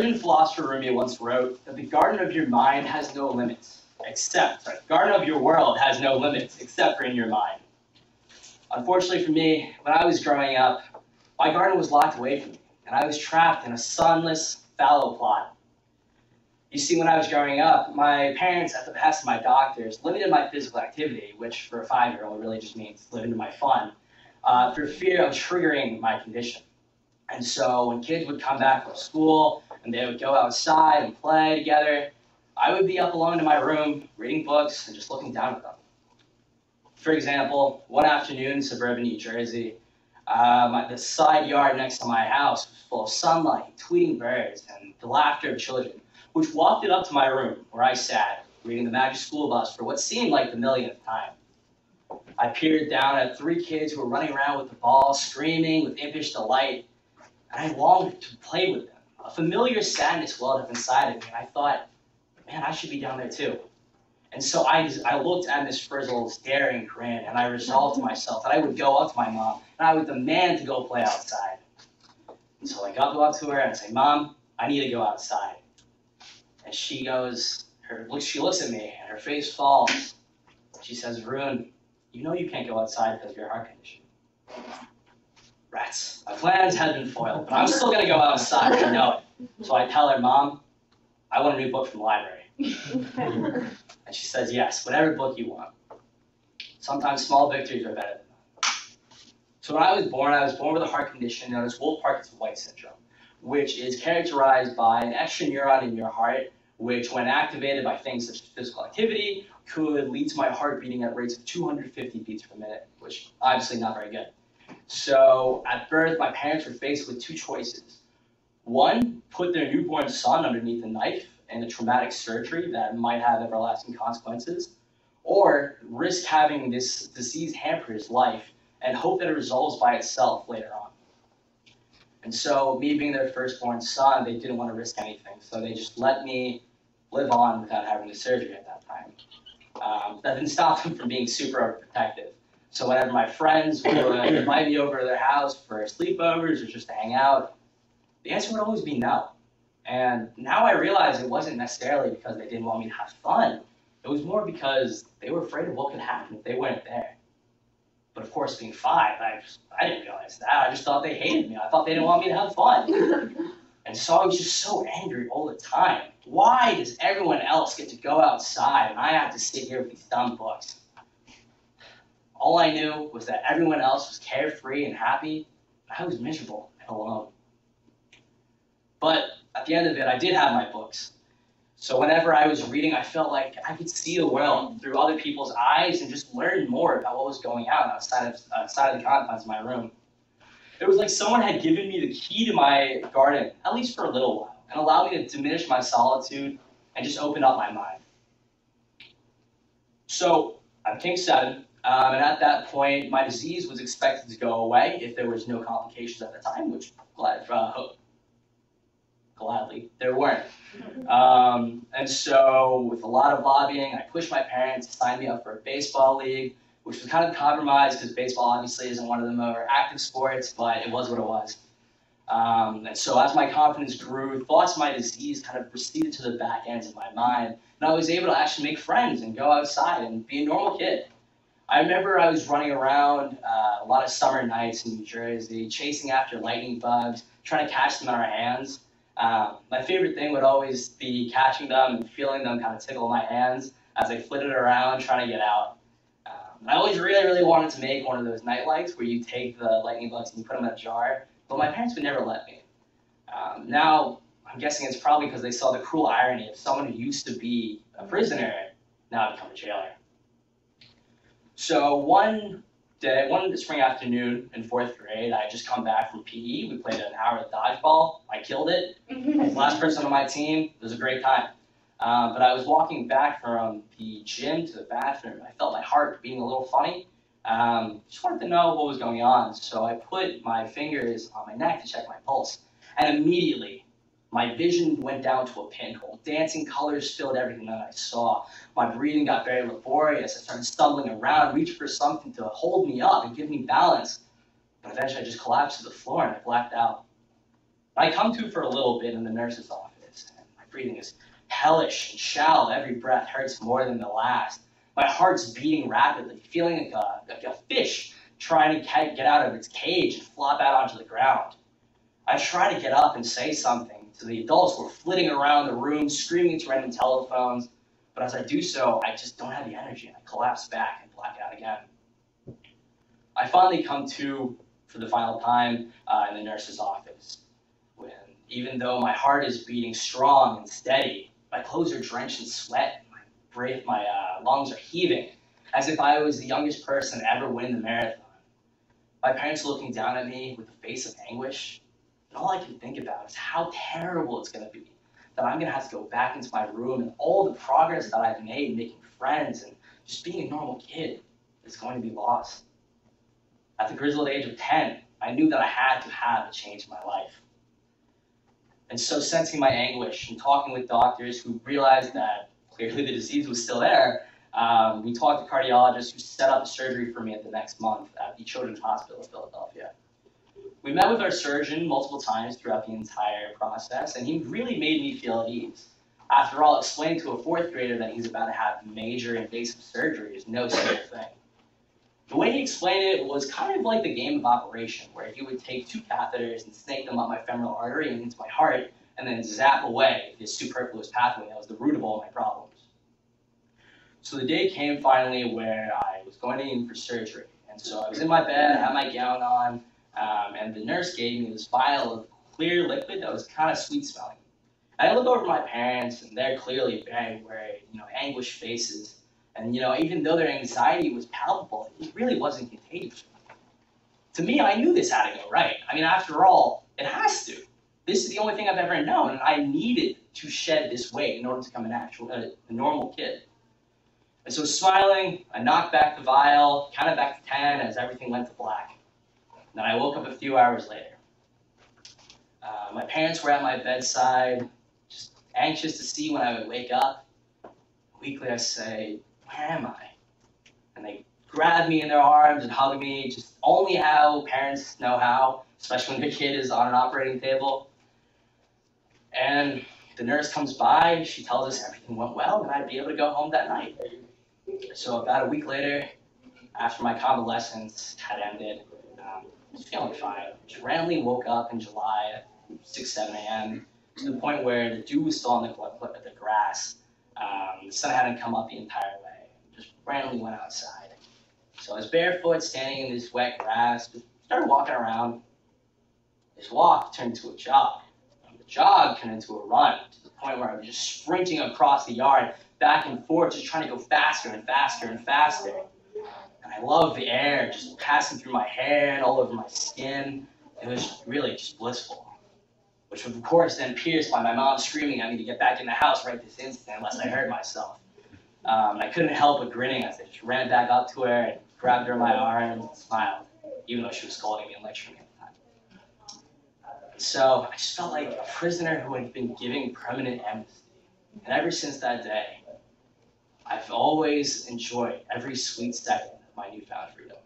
Persian philosopher Rumi once wrote that the garden of your mind has no limits, the garden of your world has no limits except for in your mind. Unfortunately for me, when I was growing up, my garden was locked away from me, and I was trapped in a sunless, fallow plot. You see, when I was growing up, my parents, at the behest of my doctors, limited my physical activity, which for a 5-year-old really just means limited my fun, for fear of triggering my condition. And so when kids would come back from school and they would go outside and play together, I would be up alone in my room, reading books and just looking down at them. For example, one afternoon in suburban New Jersey, the side yard next to my house was full of sunlight, tweeting birds, and the laughter of children, which wafted up to my room, where I sat, reading the Magic School Bus for what seemed like the millionth time. I peered down at 3 kids who were running around with the ball, screaming with impish delight, and I longed to play with them. A familiar sadness welled up inside of me, and I thought, man, I should be down there too. And so I looked at Miss Frizzle's daring grin, and I resolved to myself that I would go up to my mom, and I would demand to go play outside. And so I go up to her and I say, Mom, I need to go outside. And she goes, she looks at me, and her face falls. She says, Varun, you know you can't go outside because of your heart condition. Rats. My plans had been foiled, but I'm still going to go outside. I know it. So I tell her, Mom, I want a new book from the library. And she says, yes, whatever book you want. Sometimes small victories are better than that. So when I was born with a heart condition known as Wolff-Parkinson-White syndrome, which is characterized by an extra neuron in your heart, which when activated by things such as physical activity, could lead to my heart beating at rates of 250 beats per minute, which obviously not very good. So at birth, my parents were faced with 2 choices. One, put their newborn son underneath a knife and a traumatic surgery that might have everlasting consequences, or risk having this disease hamper his life and hope that it resolves by itself later on. And so, me being their firstborn son, they didn't want to risk anything, so they just let me live on without having the surgery at that time. That didn't stop them from being super protective. So whenever my friends would invite me over to their house for sleepovers or just to hang out, the answer would always be no. And now I realize it wasn't necessarily because they didn't want me to have fun. It was more because they were afraid of what could happen if they weren't there. But of course, being 5, I didn't realize that. I just thought they hated me. I thought they didn't want me to have fun. And so I was just so angry all the time. Why does everyone else get to go outside and I have to sit here with these dumb books? All I knew was that everyone else was carefree and happy, and I was miserable and alone. But at the end of it, I did have my books. So whenever I was reading, I felt like I could see the world through other people's eyes and just learn more about what was going on outside of the confines of my room. It was like someone had given me the key to my garden, at least for a little while, and allowed me to diminish my solitude and just open up my mind. So I became 7. And at that point, my disease was expected to go away if there was no complications at the time, which gladly there weren't. And so with a lot of lobbying, I pushed my parents to sign me up for a baseball league, which was kind of compromised because baseball obviously isn't one of the more active sports, but it was what it was. And so as my confidence grew, thoughts of my disease kind of receded to the back ends of my mind, and I was able to actually make friends and go outside and be a normal kid. I remember I was running around a lot of summer nights in New Jersey, chasing after lightning bugs, trying to catch them in our hands. My favorite thing would always be catching them and feeling them kind of tickle my hands as I flitted around trying to get out. I always really wanted to make one of those night lights where you take the lightning bugs and you put them in a jar, but my parents would never let me. Now, I'm guessing it's probably because they saw the cruel irony of someone who used to be a prisoner now become a jailer. So one spring afternoon in 4th grade, I had just come back from PE. We played an hour of dodgeball. I killed it. Last person on my team. It was a great time. But I was walking back from the gym to the bathroom. I felt my heart beating a little funny. Just wanted to know what was going on. So I put my fingers on my neck to check my pulse. And immediately, my vision went down to a pinhole. Dancing colors filled everything that I saw. My breathing got very laborious. I started stumbling around, reaching for something to hold me up and give me balance. But eventually I just collapsed to the floor and I blacked out. I come to for a little bit in the nurse's office. breathing is hellish and shallow. Every breath hurts more than the last. My heart's beating rapidly, feeling like a fish trying to get out of its cage and flop out onto the ground. I try to get up and say something to the adults who are flitting around the room, screaming into random telephones, but as I do so, I just don't have the energy, and I collapse back and black out again. I finally come to for the final time in the nurse's office, when even though my heart is beating strong and steady, my clothes are drenched in sweat, my lungs are heaving, as if I was the youngest person to ever win the marathon. My parents are looking down at me with a face of anguish, and all I can think about is how terrible it's going to be, that I'm going to have to go back into my room, and all the progress that I've made making friends and just being a normal kid is going to be lost. At the grizzled age of 10, I knew that I had to have a change in my life. And so, sensing my anguish and talking with doctors who realized that clearly the disease was still there, we talked to cardiologists who set up a surgery for me the next month at the Children's Hospital of Philadelphia. We met with our surgeon multiple times throughout the entire process, and he really made me feel at ease. After all, explaining to a fourth grader that he's about to have major invasive surgery is no simple thing. The way he explained it was kind of like the game of Operation, where he would take two catheters and snake them up my femoral artery and into my heart, and then zap away this superfluous pathway that was the root of all my problems. So the day came finally where I was going in for surgery. And so I was in my bed, I had my gown on, and the nurse gave me this vial of clear liquid that was kind of sweet smelling. And I look over at my parents, and they're clearly very worried, anguished faces. And even though their anxiety was palpable, it really wasn't contagious. To me, I knew this had to go right. I mean, after all, it has to. This is the only thing I've ever known, and I needed to shed this weight in order to become a normal kid. And so smiling, I knocked back the vial, counted back to 10 as everything went to black. And then I woke up a few hours later. My parents were at my bedside, just anxious to see when I would wake up. Weakly I say, "Where am I?" And they grab me in their arms and hug me, just only how parents know how, especially when their kid is on an operating table. And the nurse comes by, she tells us everything went well, and I'd be able to go home that night. So about a week later, after my convalescence had ended, I was feeling fine. Just randomly woke up in July at 6, 7 a.m. to the point where the dew was still on the grass. The sun hadn't come up the entire way. Just randomly went outside. So I was barefoot, standing in this wet grass, just started walking around. This walk turned into a jog. The jog turned into a run, to the point where I was just sprinting across the yard, back and forth, just trying to go faster and faster and faster. And I loved the air just passing through my hair and all over my skin. It was really just blissful. Which was, of course, then pierced by my mom screaming at me to get back in the house right this instant, unless I hurt myself. I couldn't help but grinning as I just ran back up to her and grabbed her in my arms and smiled, even though she was scolding me and lecturing me at the time. So I just felt like a prisoner who had been given permanent amnesty. And ever since that day, I've always enjoyed every sweet second of my newfound freedom.